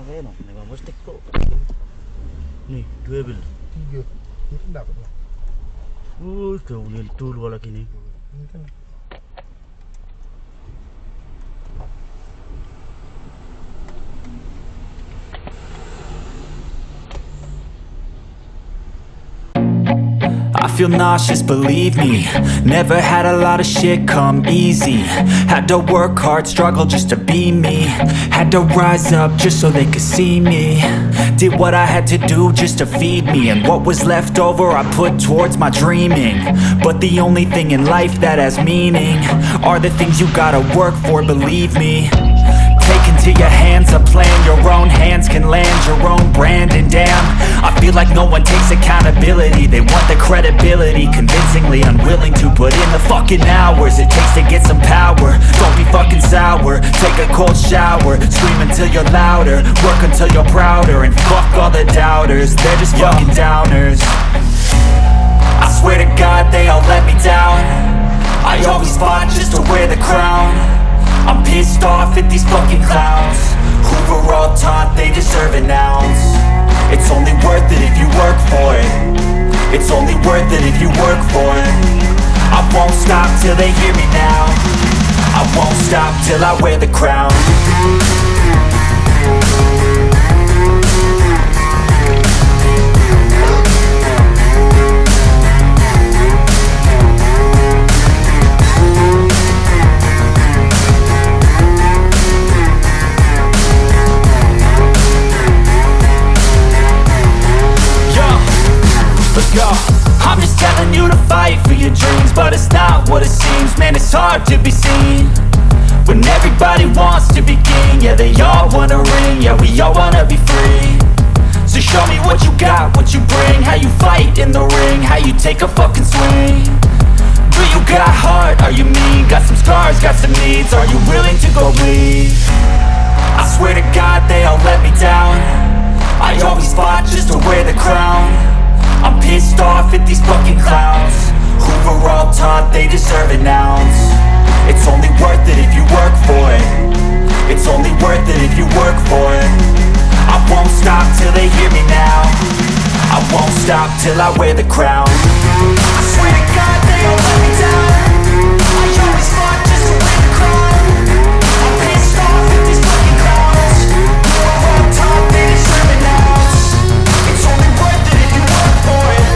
Sekarang kayak no, nih bang stick kok. Nih, dua bil. Tiga. Ini kan dapat lah. Udah nyentul lagi nih. Ini kan. I feel nauseous, believe me. Never had a lot of shit come easy. Had to work hard, struggle just to be me. Had to rise up just so they could see me. Did what I had to do just to feed me. And what was left over I put towards my dreaming. But the only thing in life that has meaning are the things you gotta work for, believe me. Take into your hands a plan, your own hands can land your own brand. And damn, I feel like no one takes accountability. They want the credibility, convincingly unwilling to put in the fucking hours it takes to get some power. Don't be fucking sour, take a cold shower. Scream until you're louder, work until you're prouder. And fuck all the doubters, they're just fucking downers. I swear to God they all let me down. I always fought just to wear the crown. I'm pissed off at these fucking clowns who were all taught they deserve an ounce. It's only worth it if you work for it. It's only worth it if you work for it. I won't stop till they hear me now. I won't stop till I wear the crown. Go. I'm just telling you to fight for your dreams, but it's not what it seems. Man, it's hard to be seen when everybody wants to be king. Yeah, they all wanna ring, yeah, we all wanna be free. So show me what you got, what you bring, how you fight in the ring, how you take a fucking swing. Do you got heart, are you mean? Got some scars, got some needs, are you willing to go bleed? I swear to God they all let me down. I always fought just to wear the crown. I'm pissed off at these fucking clowns who were all taught they deserve an ounce. It's only worth it if you work for it. It's only worth it if you work for it. I won't stop till they hear me now. I won't stop till I wear the crown. I swear to God they all let me down. I always fought just to wear the crown. I'm pissed off at these fucking clowns who were all taught they deserve an ounce. It's only worth it if you work for it.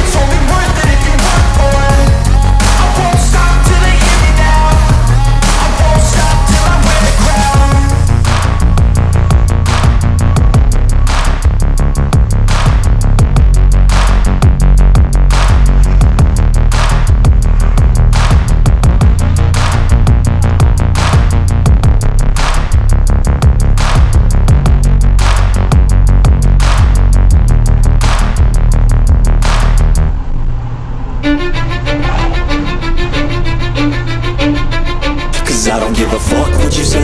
It's only worth it if you work for it. I won't stop till they hear me now. I won't stop till I wear the crown. I don't give a fuck what you say.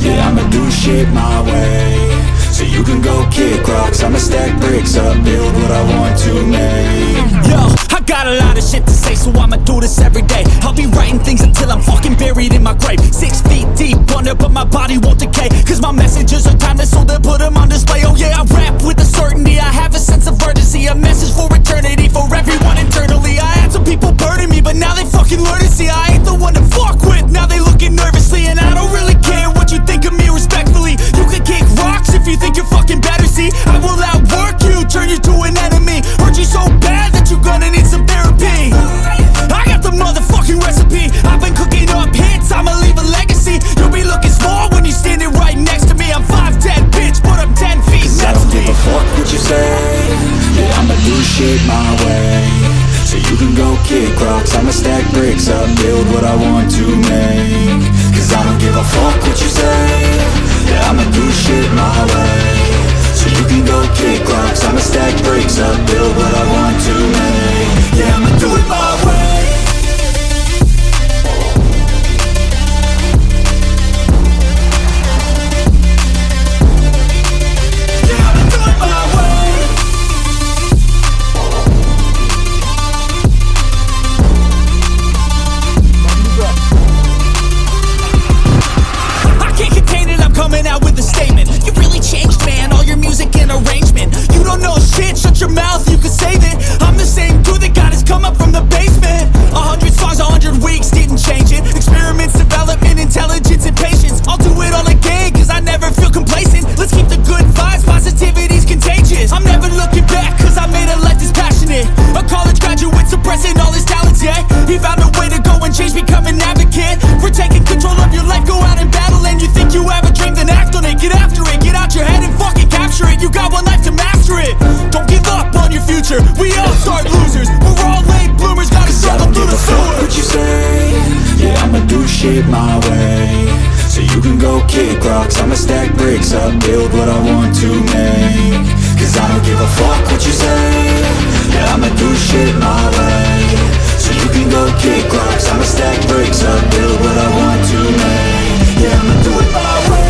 Yeah, I'ma do shit my way. So you can go kick rocks, I'ma stack bricks up, build what I want to make. Yo, I got a lot of shit to say, so I'ma do this every day. I'll be writing things until I'm fucking buried in my grave. 6 feet deep under, but my body won't decay. Cause my messages are timeless, so they'll put them on display. Oh yeah, I rap with a certainty, I have a sense of urgency. A message for eternity, for everyone internally. I had some people burning me, but now they fucking learn to see I ain't the one to fuck with. Now they looking nervously, and I don't really care what you think of me respectfully. You can kick rocks if you think you're fucking better, see. I will outwork you, turn you to an enemy. Hurt you so bad that you're gonna need some therapy. I got the motherfucking recipe. I've been cooking up hits, I'ma leave a legacy. You'll be looking small when you're standing right next to me. I'm 5'10", bitch, but I'm 10 feet. Cause I don't give a fuck what you say. Yeah, I'ma do shit my way. So you can go kick rocks, I'ma stack bricks up, build what I want to make. Cause I don't give a fuck what you say. Yeah, I'ma do shit my way. So you can go kick rocks, I'ma stack bricks up, build what I want to make. Yeah, I'ma do it my way. Yeah, I'ma do it my way. I can't contain it, I'm coming out with a statement. You really bricks up, build what I want to make. Cause I don't give a fuck what you say. Yeah, I'ma do shit my way. So you can go kick rocks, I'ma stack bricks up, build what I want to make. Yeah, I'ma do it my way.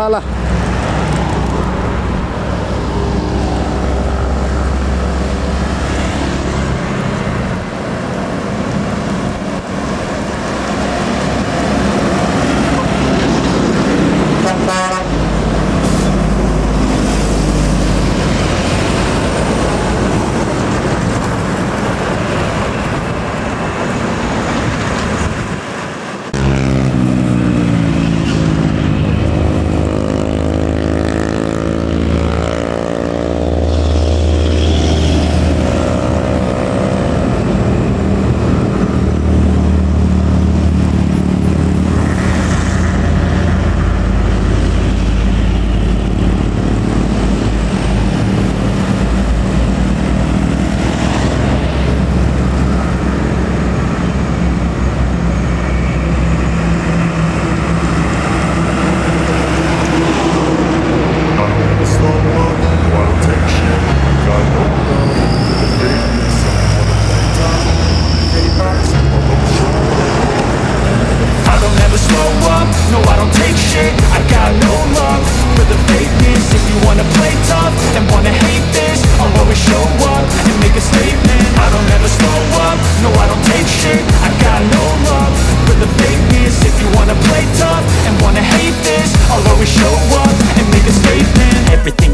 Alah.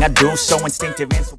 I do so instinctive and so